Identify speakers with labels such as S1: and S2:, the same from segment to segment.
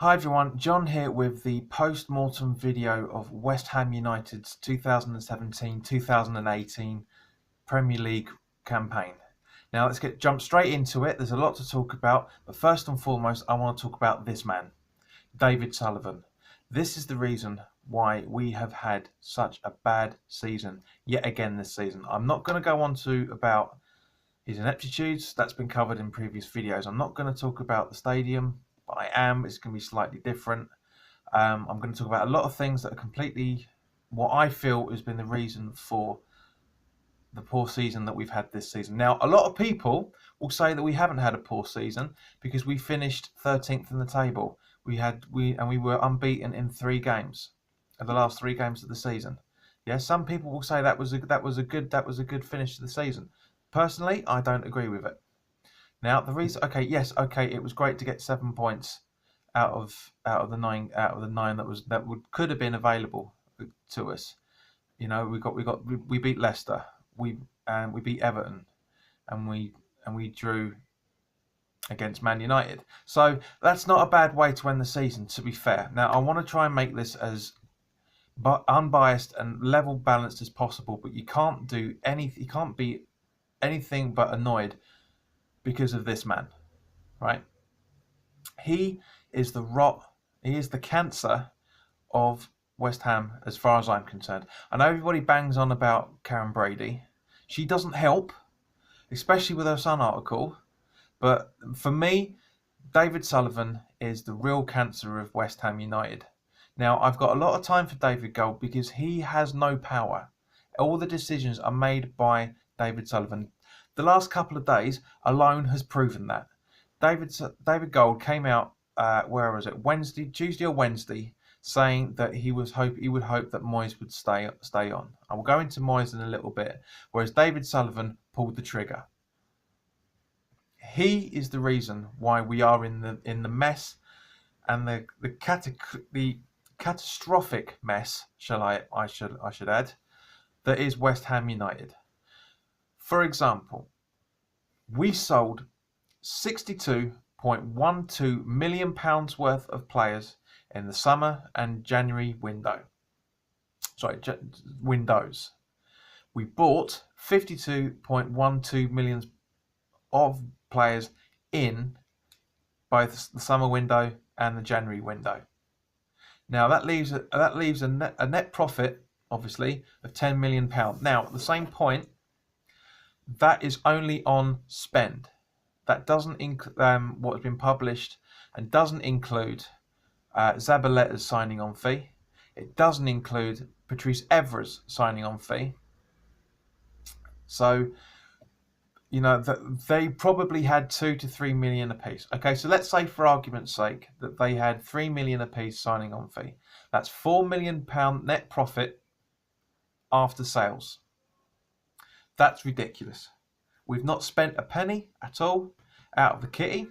S1: Hi everyone, John here with the post-mortem video of West Ham United's 2017-2018 Premier League campaign. Now let's jump straight into it. There's a lot to talk about, but first and foremost I want to talk about this man, David Sullivan. This is the reason why we have had such a bad season yet again this season. I'm not going to go on to about his ineptitudes, that's been covered in previous videos. I'm not going to talk about the stadium, but I am. It's going to be slightly different. I'm going to talk about a lot of things that are completely what I feel has been the reason for the poor season that we've had this season. Now, a lot of people will say that we haven't had a poor season because we finished 13th in the table. We were unbeaten in 3 games, in the last 3 games of the season. Yeah, some people will say that was a good finish to the season. Personally, I don't agree with it. Now, the reason, it was great to get 7 points out of the nine that could have been available to us. You know, we beat Leicester, we beat Everton, and we drew against Man United. So that's not a bad way to end the season, to be fair. Now, I want to try and make this as unbiased and level balanced as possible, but you can't do anything. You can't be anything but annoyed because of this man, right? He is the rot. He is the cancer of West Ham, as far as I'm concerned. I know everybody bangs on about Karen Brady. She doesn't help, especially with her Sun article. But for me, David Sullivan is the real cancer of West Ham United. Now, I've got a lot of time for David Gold because he has no power. All the decisions are made by David Sullivan. The last couple of days alone has proven that. David Gold came out, Tuesday or Wednesday, saying that he would hope that Moyes would stay on. I will go into Moyes in a little bit, whereas David Sullivan pulled the trigger. He is the reason why we are in the mess and the catastrophic mess, I should add, that is West Ham United. For example, we sold £62.12 million worth of players in the summer and January windows. We bought 52.12 million of players in both the summer window and the January window. Now that leaves a net profit, obviously, of £10 million. Now at the same point, that is only on spend. That doesn't include what has been published, and doesn't include Zabaletta's signing on fee. It doesn't include Patrice Evra's signing on fee. So, you know, they probably had 2 to 3 million apiece. Okay, so let's say for argument's sake that they had 3 million apiece signing on fee. That's £4 million net profit after sales. That's ridiculous. We've not spent a penny at all out of the kitty.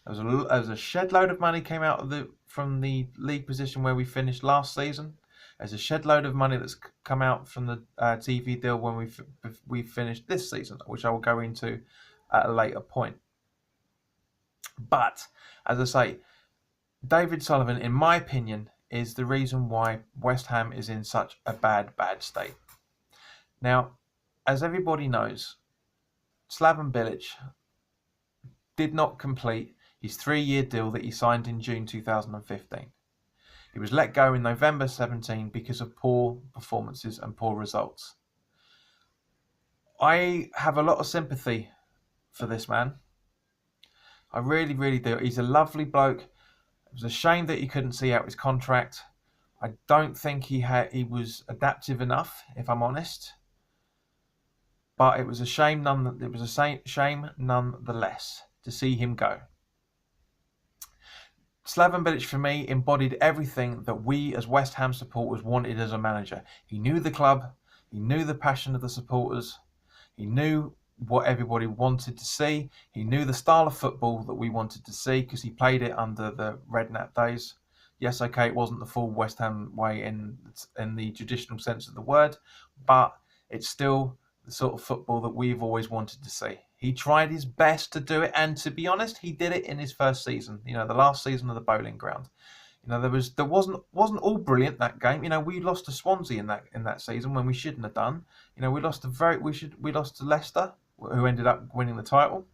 S1: There was a shed load of money came out from the league position where we finished last season. There's a shed load of money that's come out from the TV deal when we finished this season, which I will go into at a later point. But as I say, David Sullivan, in my opinion, is the reason why West Ham is in such a bad state. Now, as everybody knows, Slaven Bilic did not complete his 3-year deal that he signed in June 2015. He was let go in November 17 because of poor performances and poor results. I have a lot of sympathy for this man. I really, really do. He's a lovely bloke. It was a shame that he couldn't see out his contract. I don't think he was adaptive enough, if I'm honest. But it was a shame nonetheless to see him go. Slaven Bilic, for me, embodied everything that we as West Ham supporters wanted as a manager. He knew the club, he knew the passion of the supporters, he knew what everybody wanted to see, he knew the style of football that we wanted to see because he played it under the Redknapp days. Yes, okay, it wasn't the full West Ham way in the traditional sense of the word, but it's still the sort of football that we've always wanted to see. He tried his best to do it, and to be honest, he did it in his first season. The last season of the Bowling Ground. There wasn't all brilliant that game. We lost to Swansea in that season when we shouldn't have done. We lost to Leicester, who ended up winning the title.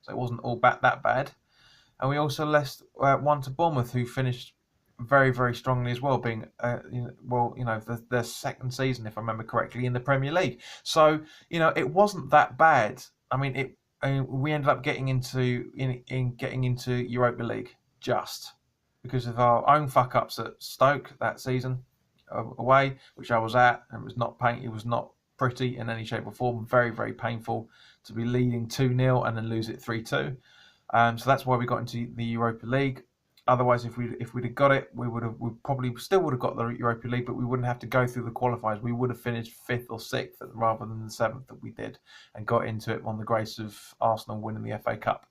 S1: So it wasn't all that bad. And we also won to Bournemouth, who finished very, very strongly as well, being their second season, if I remember correctly, in the Premier League. So it wasn't that bad. I mean, we ended up getting into Europa League just because of our own fuck ups at Stoke that season away, which I was at, and it was not pretty in any shape or form. Very, very painful to be leading 2-0 and then lose it 3-2. So that's why we got into the Europa League. Otherwise, if we'd have got it, we probably still would have got the Europa League, but we wouldn't have to go through the qualifiers. We would have finished 5th or 6th rather than the 7th that we did, and got into it on the grace of Arsenal winning the FA Cup.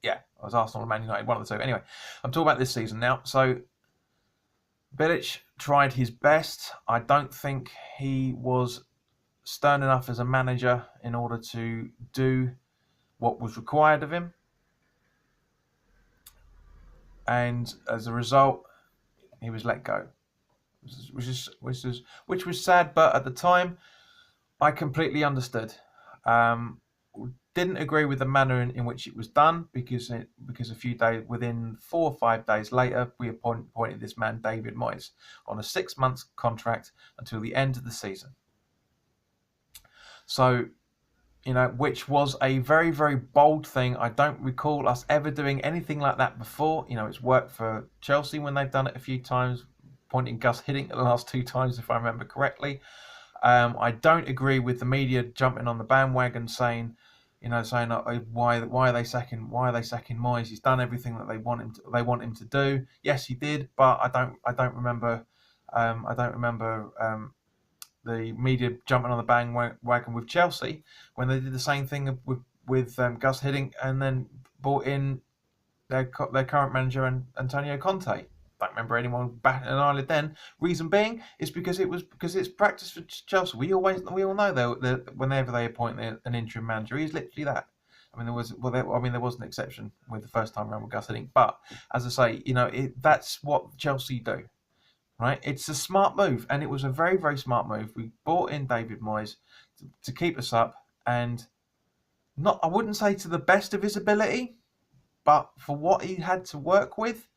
S1: It was Arsenal and Man United, one of the two. Anyway, I'm talking about this season now. So Bilic tried his best. I don't think he was stern enough as a manager in order to do what was required of him. And as a result, he was let go, which was sad. But at the time, I completely understood. Didn't agree with the manner in which it was done because a few days, within 4 or 5 days later, we appointed this man David Moyes on a 6-month contract until the end of the season. So, which was a very, very bold thing. I don't recall us ever doing anything like that before. It's worked for Chelsea when they've done it a few times, appointing Gus Hiddink the last 2 times, if I remember correctly. I don't agree with the media jumping on the bandwagon saying why are they sacking Moyes? He's done everything that they want him to do. Yes, he did, but I don't remember the media jumping on the bandwagon with Chelsea when they did the same thing with Gus Hiddink and then brought in their current manager Antonio Conte. Don't remember anyone batting an eyelid then. Reason being is because it's practice for Chelsea. We all know that whenever they appoint an interim manager, he's literally that. I mean, there was an exception with the first time around with Gus Hiddink, but as I say, that's what Chelsea do. Right, it's a smart move, and it was a very, very smart move. We brought in David Moyes to keep us up, and I wouldn't say to the best of his ability, but for what he had to work with,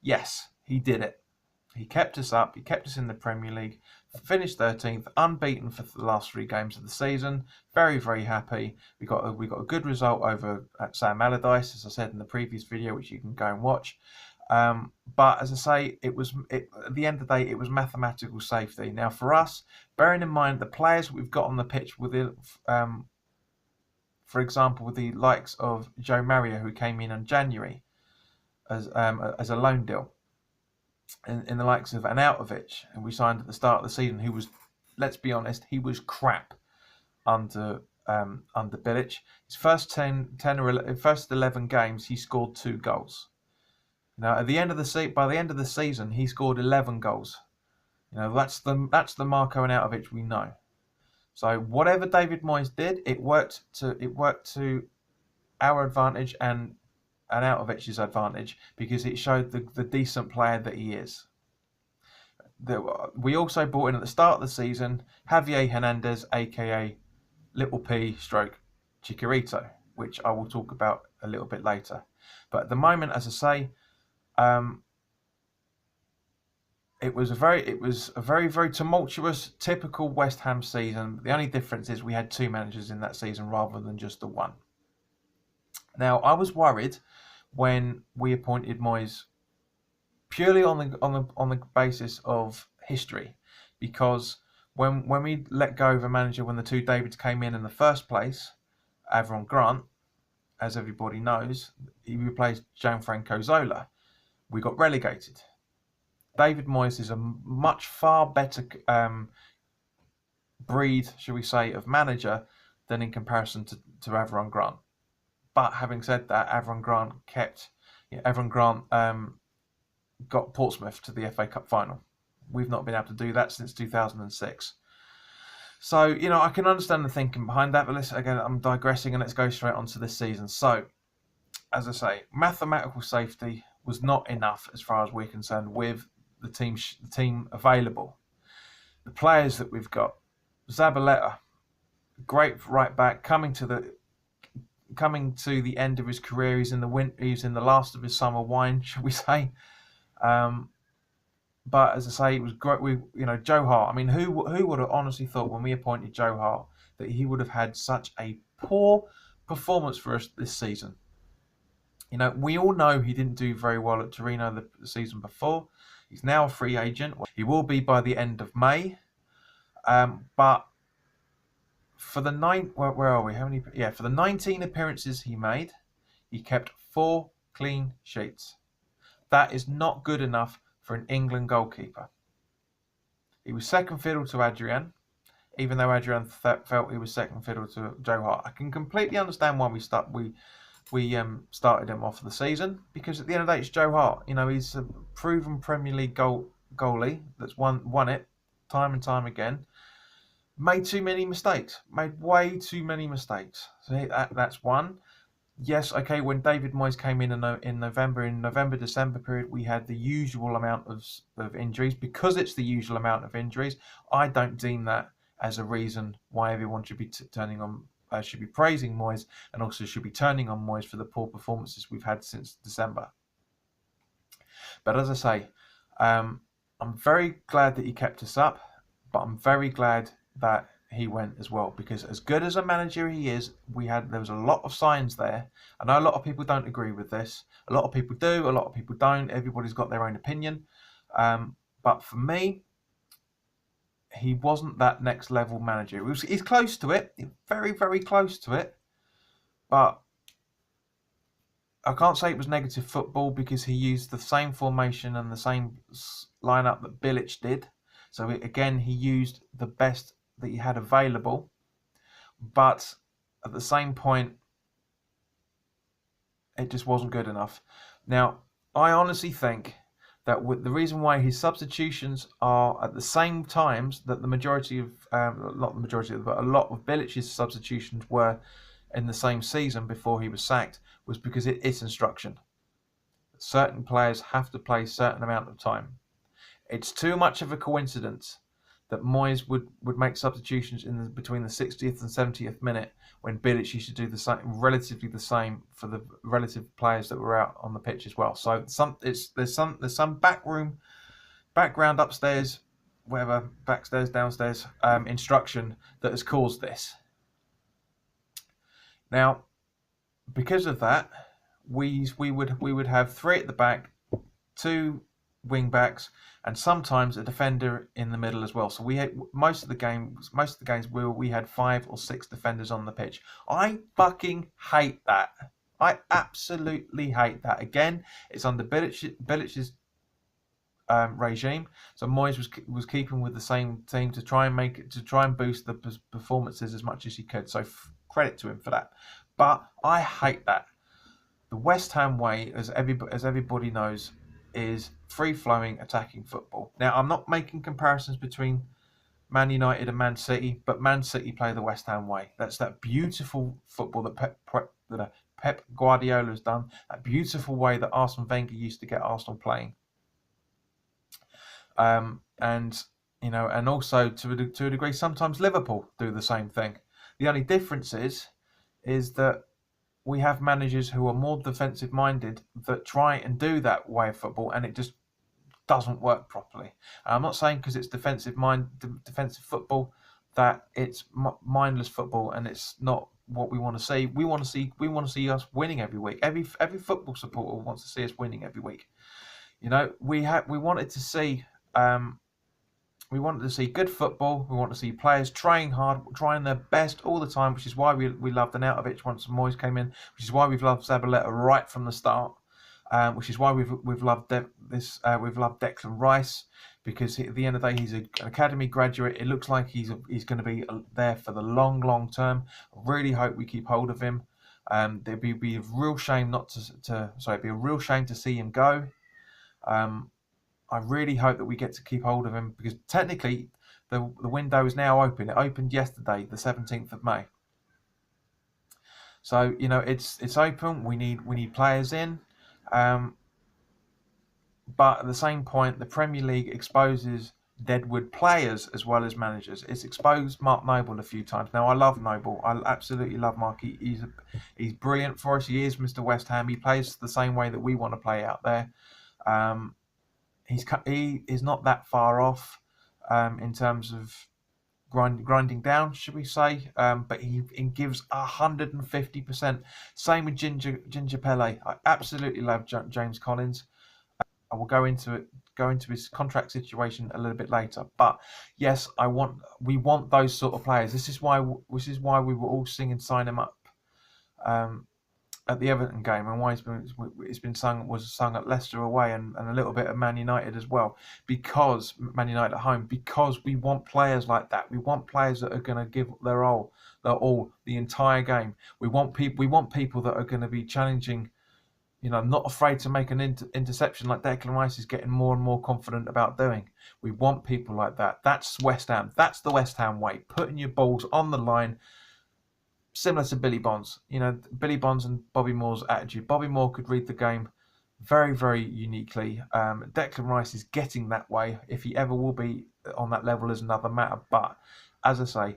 S1: yes, he did it. He kept us up. He kept us in the Premier League. Finished 13th, unbeaten for the last 3 games of the season. Very, very happy. We got a good result over at Sam Allardyce, as I said in the previous video, which you can go and watch. But as I say, at the end of the day, it was mathematical safety. Now, for us, bearing in mind the players we've got on the pitch, for example, with the likes of Joe Mario, who came in January as a loan deal, in the likes of Arnautovic, and we signed at the start of the season, who was, let's be honest, he was crap under Bilic. His first 11 games, he scored 2 goals. Now, by the end of the season, he scored 11 goals. That's the Marko Arnautovic we know. So whatever David Moyes did, it worked to our advantage and Arnautovic's advantage because it showed the decent player that he is. We also brought in at the start of the season Javier Hernandez, aka Little P / Chicharito, which I will talk about a little bit later. But at the moment, as I say, it was a very, very tumultuous, typical West Ham season. The only difference is we had 2 managers in that season rather than just the one. Now, I was worried when we appointed Moyes purely on the basis of history, because when we let go of a manager when the 2 Davids came in the first place, Avram Grant, as everybody knows, he replaced Gianfranco Zola. We got relegated. David Moyes is a much far better breed, shall we say, of manager than in comparison to Avram Grant. But having said that, Avram Grant got Portsmouth to the FA Cup final. We've not been able to do that since 2006. So, I can understand the thinking behind that, but again, I'm digressing and let's go straight onto this season. So, as I say, mathematical safety was not enough as far as we're concerned with the team available. The players that we've got, Zabaleta, great right back, coming to the end of his career. He's in the last of his summer wine, shall we say? But as I say, it was great. Joe Hart. I mean, who would have honestly thought when we appointed Joe Hart that he would have had such a poor performance for us this season? We all know he didn't do very well at Torino the season before. He's now a free agent. He will be by the end of May. But for the where are we? How many? Yeah, for the 19 appearances he made, he kept 4 clean sheets. That is not good enough for an England goalkeeper. He was second fiddle to Adrian, even though Adrian felt he was second fiddle to Joe Hart. I can completely understand why we started him off the season, because at the end of the day, it's Joe Hart. He's a proven Premier League goalie that's won it time and time again. Made too many mistakes. Made way too many mistakes. So that's one. Yes, okay, when David Moyes came in November-December period, we had the usual amount of injuries. Because it's the usual amount of injuries, I don't deem that as a reason why everyone should be should be praising Moyes, and also should be turning on Moyes for the poor performances we've had since December. But as I say, I'm very glad that he kept us up, but I'm very glad that he went as well, because as good as a manager he is, there was a lot of signs there. I know a lot of people don't agree with this. A lot of people do, a lot of people don't. Everybody's got their own opinion. But for me, he wasn't that next level manager. He's close to it, very, very close to it. But I can't say it was negative football, because he used the same formation and the same lineup that Bilic did. So again, he used the best that he had available, but at the same point, it just wasn't good enough. Now, I honestly think that the reason why his substitutions are at the same times that the majority of, not the majority, but a lot of Bilic's substitutions were in the same season before he was sacked, was because it's instruction. Certain players have to play a certain amount of time. It's too much of a coincidence that Moyes would make substitutions between the 60th and 70th minute, when Bilic used to do relatively the same for the relative players that were out on the pitch as well. So there's some background upstairs, whatever, backstairs, downstairs, instruction that has caused this. Now, because of that, we would have 3 at the back, 2 wing backs, and sometimes a defender in the middle as well. So we had most of the games where we had 5 or 6 defenders on the pitch. I fucking hate that. I absolutely hate that. Again, it's under Bilic's regime. So Moyes was keeping with the same team to try and boost the performances as much as he could. So credit to him for that. But I hate that. The West Ham way, as everybody knows, is free-flowing attacking football. Now, I'm not making comparisons between Man United and Man City, but Man City play the West Ham way. That's that beautiful football that Pep Guardiola has done, that beautiful way that Arsene Wenger used to get Arsenal playing. And also to a degree, sometimes Liverpool do the same thing. The only difference is that we have managers who are more defensive-minded that try and do that way of football, and it just doesn't work properly. And I'm not saying because it's defensive football that it's mindless football and it's not what we want to see. We want to see us winning every week. Every football supporter wants to see us winning every week. We wanted to see. We wanted to see good football. We want to see players trying hard, trying their best all the time, which is why we loved Arnautovic once Moyes came in, which is why we've loved Zabaleta right from the start, which is why we've loved Declan Rice, because at the end of the day he's an academy graduate. It looks like he's going to be there for the long term. I really hope we keep hold of him. It'd be a real shame it'd be a real shame to see him go. I really hope that we get to keep hold of him, because technically The window is now open. It opened yesterday, the 17th of May. So it's open. We need players in, but at the same point, the Premier League exposes deadwood players as well as managers. It's exposed Mark Noble a few times. Now, I love Noble. I absolutely love Mark. He's brilliant for us. He is Mr. West Ham. He plays the same way that we want to play out there. He is not that far off in terms of grinding down, should we say? But he gives 150%. Same with Ginger Pele. I absolutely love James Collins. I will go into his contract situation a little bit later. But yes, we want those sort of players. This is why we were all singing "Sign Him Up" at the Everton game, and why was sung at Leicester away and a little bit at Man United as well, because Man United at home, because we want players like that. We want players that are going to give their all the entire game. We want people that are going to be challenging. Not afraid to make an interception like Declan Rice is getting more and more confident about doing. We want people like that. That's West Ham. That's the West Ham way. Putting your balls on the line, similar to Billy Bonds. Billy Bonds and Bobby Moore's attitude. Bobby Moore could read the game very, very uniquely. Declan Rice is getting that way. If he ever will be on that level is another matter. But, as I say,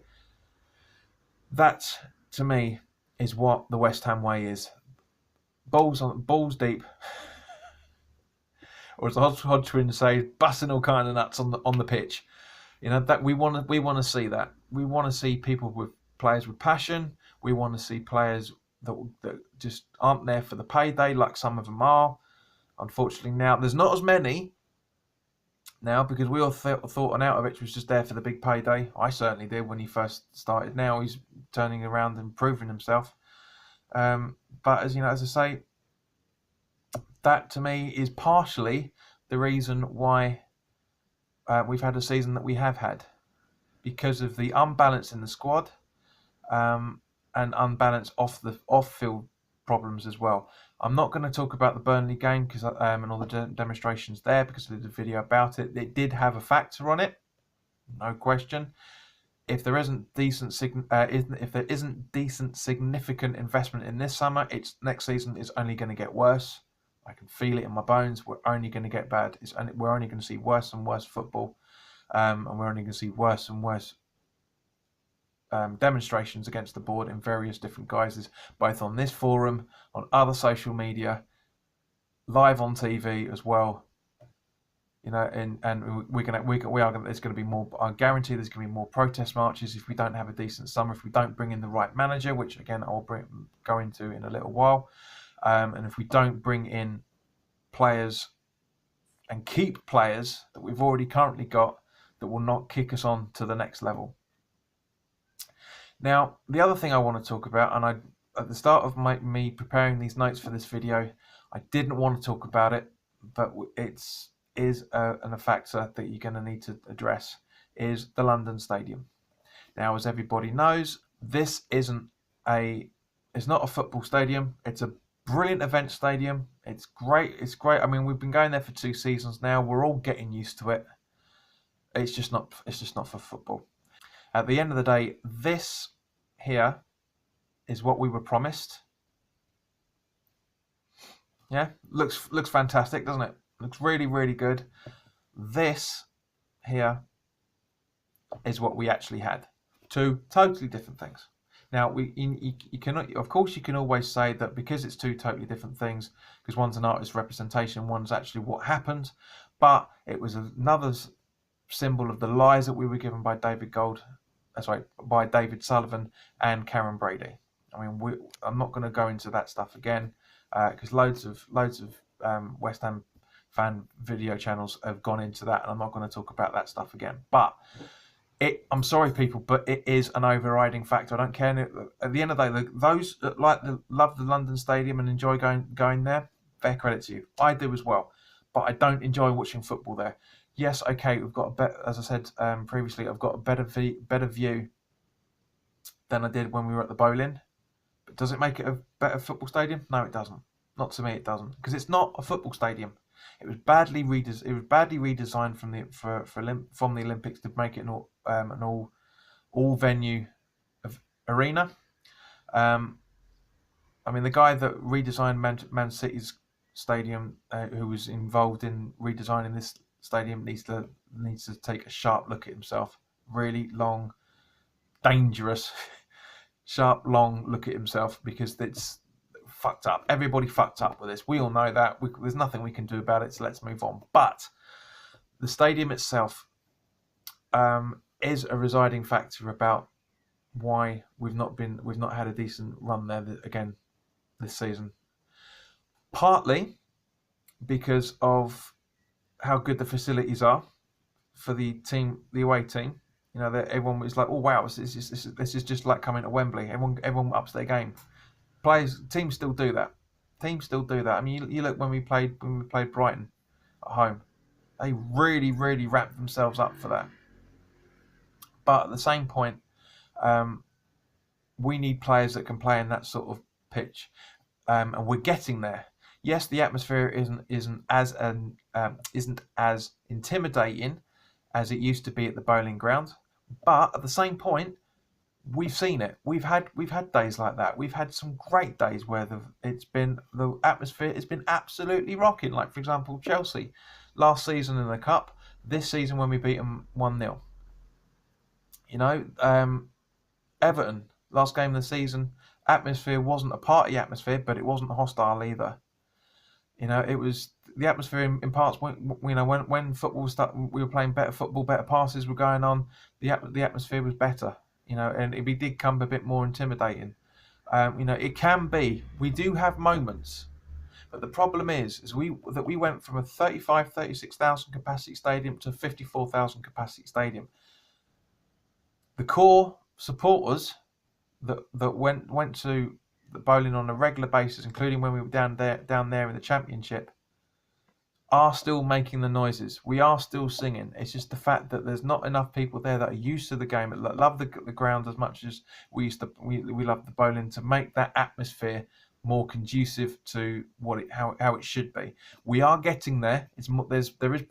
S1: that, to me, is what the West Ham way is. Balls deep, or as the Hodge twins say, busting all kind of nuts on the pitch. That we want to see that. We want to see players with passion. We want to see players that just aren't there for the payday, like some of them are. Unfortunately, now there's not as many now, because we all thought Arnautovic was just there for the big payday. I certainly did when he first started. Now he's turning around and proving himself. But as I say, that to me is partially the reason why we've had a season that we have had, because of the unbalance in the squad and unbalance off-field problems as well. I'm not going to talk about the Burnley game because and all the demonstrations there, because I did a video about it. It did have a factor on it, no question. If there isn't decent significant investment in this summer, next season is only going to get worse. I can feel it in my bones. We're only going to get bad. We're only going to see worse and worse football, and we're only going to see worse and worse demonstrations against the board in various different guises, both on this forum, on other social media, live on TV as well. And there's going to be more. I guarantee there's going to be more protest marches if we don't have a decent summer, if we don't bring in the right manager, which again I'll go into in a little while, and if we don't bring in players and keep players that we've already currently got that will not kick us on to the next level. Now, the other thing I want to talk about, and at the start of me preparing these notes for this video, I didn't want to talk about it, but is a factor that you're going to need to address, is the London Stadium. Now, as everybody knows, this it's not a football stadium. It's a brilliant event stadium. It's great. I mean, we've been going there for 2 seasons now. We're all getting used to it. It's just not for football. At the end of the day, this here is what we were promised. Yeah, looks fantastic, doesn't it? Looks really, really good. This here is what we actually had. 2 totally different things. Now, you cannot, of course, you can always say that because it's 2 totally different things, because one's an artist's representation, one's actually what happened, but it was another symbol of the lies that we were given by David Sullivan and Karen Brady. I mean, I'm not going to go into that stuff again because loads of West Ham fan video channels have gone into that, and I'm not going to talk about that stuff again. But I'm sorry, people, but it is an overriding factor. I don't care. At the end of the day, those that love the London Stadium and enjoy going there, fair credit to you. I do as well, but I don't enjoy watching football there. Yes, okay, we've got as I said previously, I've got a better view than I did when we were at the Bowling. But does it make it a better football stadium? No, it doesn't. Not to me, it doesn't, because it's not a football stadium. It was badly redesigned from the Olympics to make it an all venue of arena. I mean, the guy that redesigned Man City's stadium, who was involved in redesigning this stadium, needs to take a sharp look at himself. Really long, dangerous, sharp, long look at himself, because it's fucked up. Everybody fucked up with this. We all know that. There's nothing we can do about it, so let's move on. But the stadium itself is a residing factor about why we've not had a decent run there again this season. Partly because of how good the facilities are for the away team. You know, that everyone was like, "Oh wow, this is just like coming to Wembley." Everyone ups their game. Teams still do that. I mean, you look when we played Brighton at home. They really, really wrapped themselves up for that. But at the same point, we need players that can play in that sort of pitch, and we're getting there. Yes, the atmosphere isn't as intimidating as it used to be at the Bowling Ground, but at the same point, we've seen it. We've had days like that. We've had some great days where the atmosphere has been absolutely rocking. Like, for example, Chelsea last season in the Cup, this season when we beat them 1-0. You know, Everton last game of the season, atmosphere wasn't a party atmosphere, but it wasn't hostile either. You know, it was the atmosphere in parts when football started, we were playing better football, better passes were going on. The atmosphere was better. You know, and it did become a bit more intimidating. You know, it can be. We do have moments, but the problem is we went from a 36,000 capacity stadium to a 54,000 capacity stadium. The core supporters that went to the bowling on a regular basis, including when we were down there in the Championship, are still making the noises. We are still singing. It's just the fact that there's not enough people there that are used to the game, that love the ground as much as we love the bowling, to make that atmosphere more conducive to how it should be. We are getting there. There is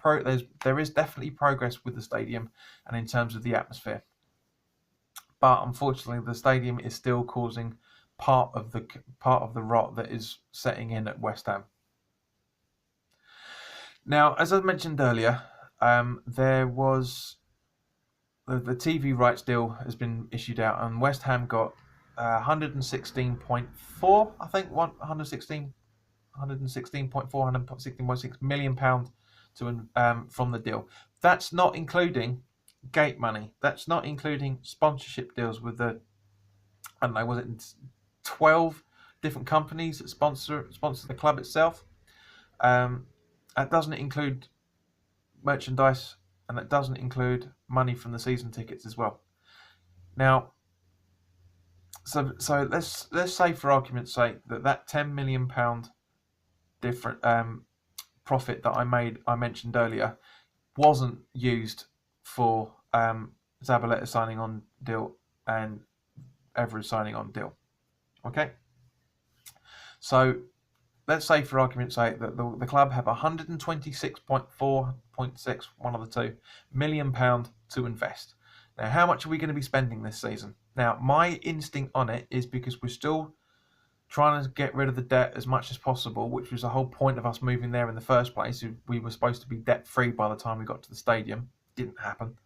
S1: definitely progress with the stadium and in terms of the atmosphere. But unfortunately, the stadium is still causing part of the rot that is setting in at West Ham. Now, as I mentioned earlier, there was the TV rights deal has been issued out, and West Ham got 116.4, I think, 116.6 million pound from the deal. That's not including gate money. That's not including sponsorship deals with the, I don't know, was it 12 different companies that sponsor the club itself. That doesn't include merchandise, and that doesn't include money from the season tickets as well. Now, so let's say, for argument's sake, that £10 million different profit that I mentioned earlier wasn't used for Zabaleta signing on deal and Everett signing on deal. Okay, so let's say, for argument's sake, that the club have 126.4.6, one of the two, £1 million to invest. Now, how much are we going to be spending this season? Now, my instinct on it is, because we're still trying to get rid of the debt as much as possible, which was the whole point of us moving there in the first place. We were supposed to be debt-free by the time we got to the stadium. Didn't happen.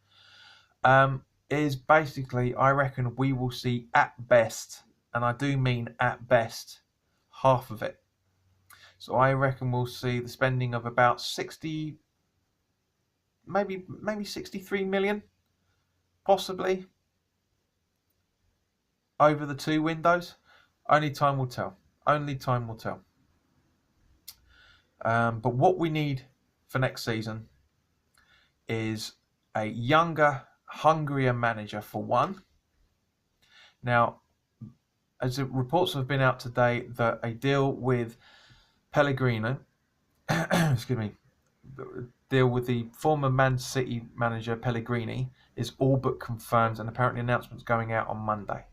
S1: Is basically, I reckon we will see at best, and I do mean at best, half of it. So I reckon we'll see the spending of about 60, maybe 63 million, possibly, over the two windows. Only time will tell. But what we need for next season is a younger, hungrier manager, for one. Now, as the reports have been out today, that a deal with Pellegrino, excuse me, deal with the former Man City manager Pellegrini is all but confirmed, and apparently announcements going out on Monday.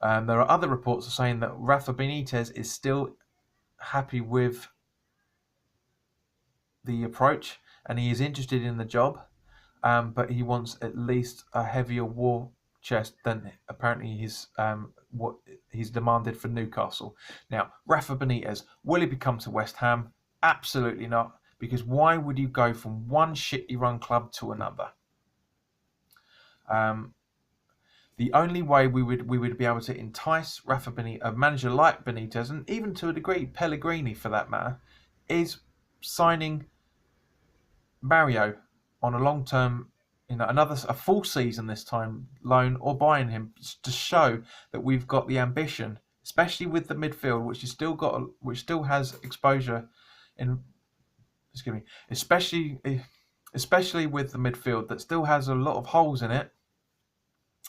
S1: There are other reports saying that Rafa Benitez is still happy with the approach and he is interested in the job. but he wants at least a heavier war chest than apparently what he's demanded for Newcastle. Now, Rafa Benitez, will he become to West Ham? Absolutely not, because why would you go from one shitty run club to another? The only way we would be able to entice Rafa Benitez, a manager like Benitez, and even to a degree Pellegrini for that matter, is signing Mario on a long-term, a full season this time loan, or buying him to show that we've got the ambition, especially with the midfield, which still has exposure in. Excuse me, especially with the midfield that still has a lot of holes in it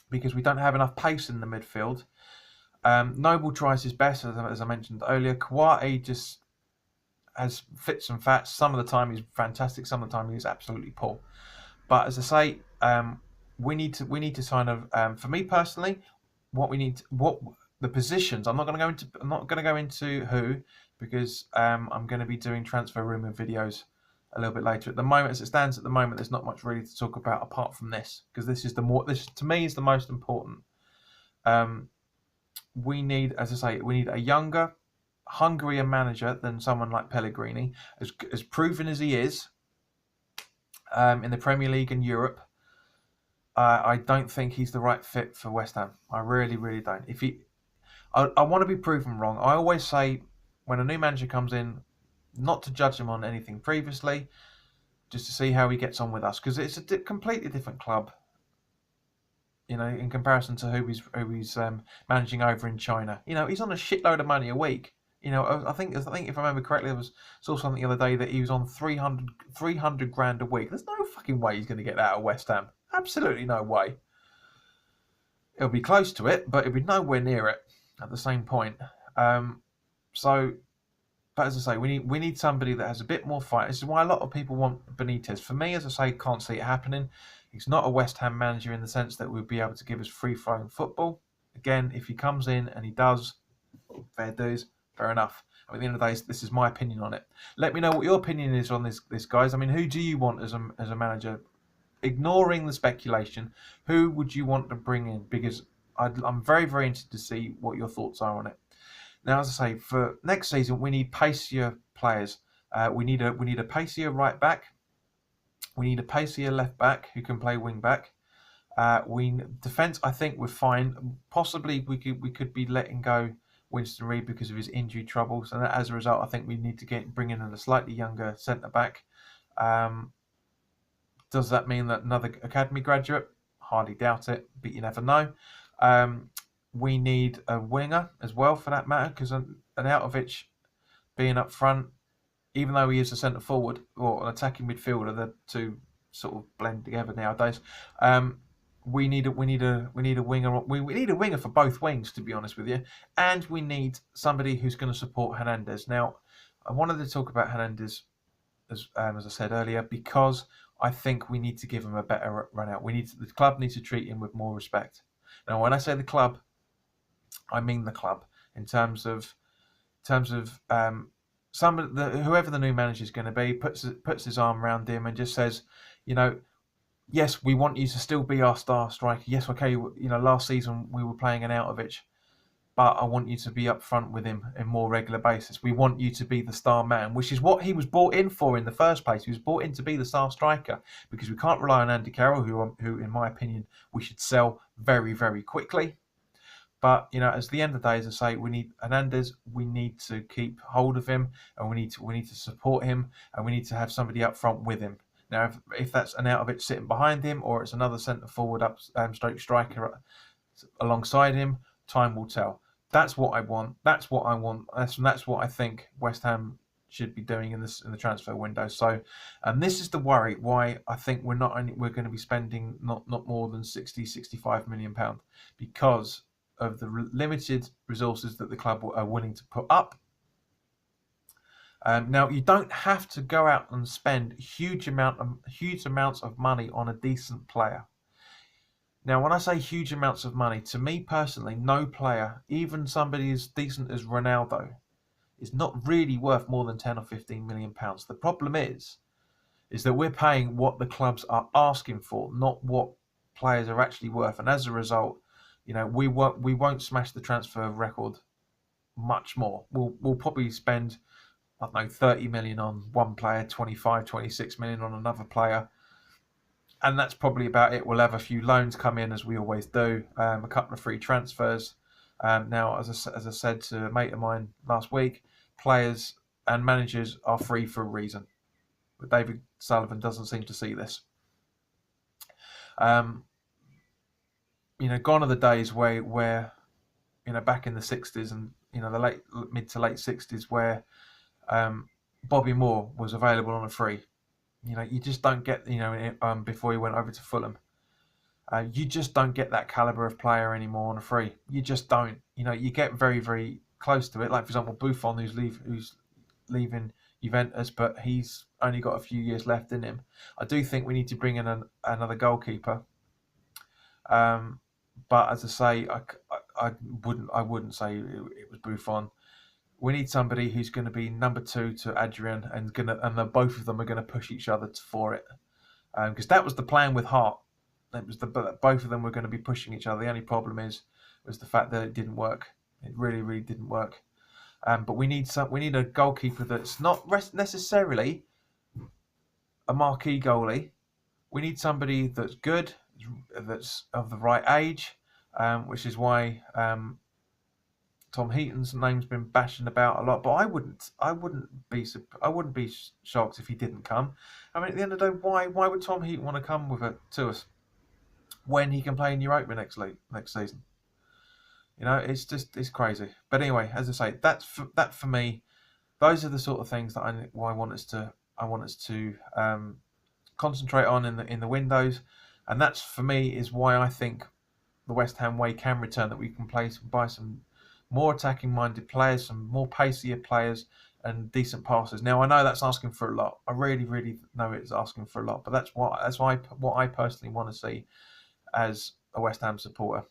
S1: because we don't have enough pace in the midfield. Noble tries his best, as I mentioned earlier. COYI just has fits and fats. Some of the time he's fantastic, some of the time he's absolutely poor. But as I say, we need to sign a. For me personally, what the positions. I'm not going to go into who, because I'm going to be doing transfer rumour videos a little bit later. At the moment, as it stands at the moment, there's not much really to talk about apart from this, because this to me is the most important. We need, as I say, a younger, hungrier manager than someone like Pellegrini, as proven as he is in the Premier League and Europe. I don't think he's the right fit for West Ham. I really, really don't. I want to be proven wrong. I always say when a new manager comes in, not to judge him on anything previously, just to see how he gets on with us, because it's a completely different club, in comparison to who he's managing over in China. He's on a shitload of money a week. I think if I remember correctly, I saw something the other day that he was on 300 grand a week. There's no fucking way he's going to get that at West Ham. Absolutely no way. It'll be close to it, but it'll be nowhere near it at the same point. But as I say, we need somebody that has a bit more fight. This is why a lot of people want Benitez. For me, as I say, can't see it happening. He's not a West Ham manager in the sense that we'll be able to give us free-flowing football. Again, if he comes in and he does, fair dues, fair enough. At the end of the day, this is my opinion on it. Let me know what your opinion is on this guys. I mean, who do you want as a manager? Ignoring the speculation, who would you want to bring in? Because I'm very, very interested to see what your thoughts are on it. Now, as I say, for next season, we need pacier players. We need a pacier right back. We need a pacier left back who can play wing back. Defence, I think we're fine. Possibly we could be letting go Winston Reid because of his injury troubles, and as a result, I think we need to bring in a slightly younger centre back. Does that mean that another academy graduate? Hardly doubt it, but you never know. We need a winger as well, for that matter, because an Arnautovic being up front, even though he is a centre forward or an attacking midfielder, the two sort of blend together nowadays. We need a winger. We need a winger for both wings, to be honest with you, and we need somebody who's going to support Hernandez. Now, I wanted to talk about Hernandez as I said earlier, because I think we need to give him a better run out. The club needs to treat him with more respect. Now, when I say the club, I mean the club in terms of whoever the new manager is going to be puts his arm around him and just says, yes, we want you to still be our star striker. Yes, okay, last season we were playing Arnautovic, but I want you to be up front with him on a more regular basis. We want you to be the star man, which is what he was brought in for in the first place. He was brought in to be the star striker, because we can't rely on Andy Carroll, who in my opinion, we should sell very, very quickly. But, at the end of the day, as I say, we need Hernandez. We need to keep hold of him, and we need to support him, and we need to have somebody up front with him. Now, if that's Arnautovic sitting behind him, or it's another centre forward striker alongside him, time will tell. That's what I want. That's what I think West Ham should be doing in the transfer window. So, and this is the worry why I think we're going to be spending not more than 65 million pound, because of the limited resources that the club are willing to put up. Now, you don't have to go out and spend huge amounts of money on a decent player. Now, when I say huge amounts of money, to me personally, no player, even somebody as decent as Ronaldo, is not really worth more than 10 or 15 million pounds. The problem is is that we're paying what the clubs are asking for, not what players are actually worth. And as a result, we won't smash the transfer record much more. We'll probably spend, I don't know, 30 million on one player, 25, 26 million on another player. And that's probably about it. We'll have a few loans come in, as we always do, a couple of free transfers. Now, as I said to a mate of mine last week, players and managers are free for a reason. But David Sullivan doesn't seem to see this. Gone are the days where back in the 60s and the mid to late 60s, where Bobby Moore was available on a free. You just don't get, before he went over to Fulham, you just don't get that caliber of player anymore on a free. You just don't. You get very, very close to it. Like, for example, Buffon, who's leaving Juventus, but he's only got a few years left in him. I do think we need to bring in another goalkeeper. But as I say, I wouldn't say it was Buffon. We need somebody who's going to be number 2 to Adrian, and both of them are going to push each other for it. Because that was the plan with Hart. It was both of them were going to be pushing each other. The only problem was the fact that it didn't work. It really, really didn't work. But we need a goalkeeper that's not necessarily a marquee goalie. We need somebody that's good, that's of the right age, which is why Tom Heaton's name's been bashing about a lot. But I wouldn't be shocked if he didn't come. I mean, at the end of the day, why would Tom Heaton want to come to us when he can play in Europa next season? It's crazy. But anyway, as I say, that for me, those are the sort of things that I want us to concentrate on in the windows, and that's for me is why I think the West Ham way can return. That we can buy some more attacking minded players, some more pacier players, and decent passes. Now I know that's asking for a lot. I really, really know it's asking for a lot, but that's what I personally want to see as a West Ham supporter.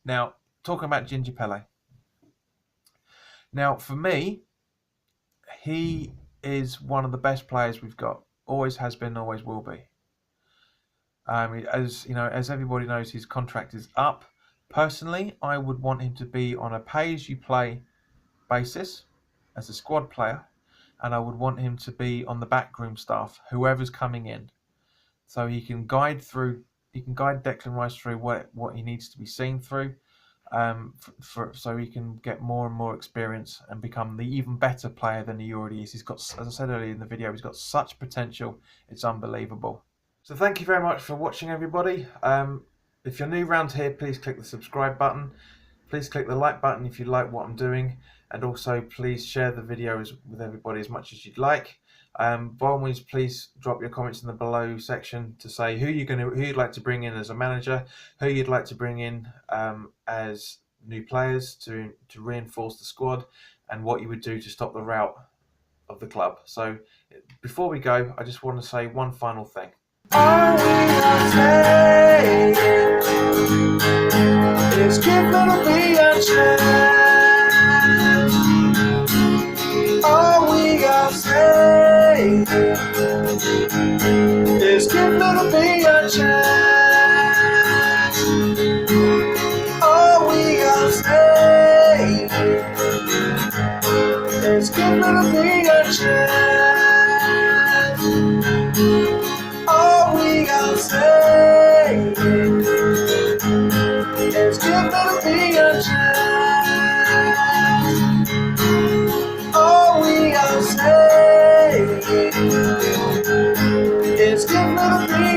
S1: Now, talking about Ginger Pele. Now, for me, he is one of the best players we've got. Always has been, always will be. As everybody knows, his contract is up. Personally, I would want him to be on a pay-as-you-play basis as a squad player, and I would want him to be on the backroom staff, whoever's coming in, so he can guide Declan Rice through what he needs to be seen through, so he can get more and more experience and become the even better player than he already is. He's got, as I said earlier in the video, he's got such potential, it's unbelievable. So thank you very much for watching, everybody. If you're new around here, please click the subscribe button. Please click the like button if you like what I'm doing, and also please share the videos with everybody as much as you'd like. By all means, please drop your comments in the below section to say who you'd like to bring in as a manager, who you'd like to bring in as new players to reinforce the squad, and what you would do to stop the rout of the club. So before we go, I just want to say one final thing. All we gotta say is give little B a chance. All we gotta say is give little B a chance. All we gotta say is give little B a chance. All we gotta say is give little B a chance. All we gotta say is give little B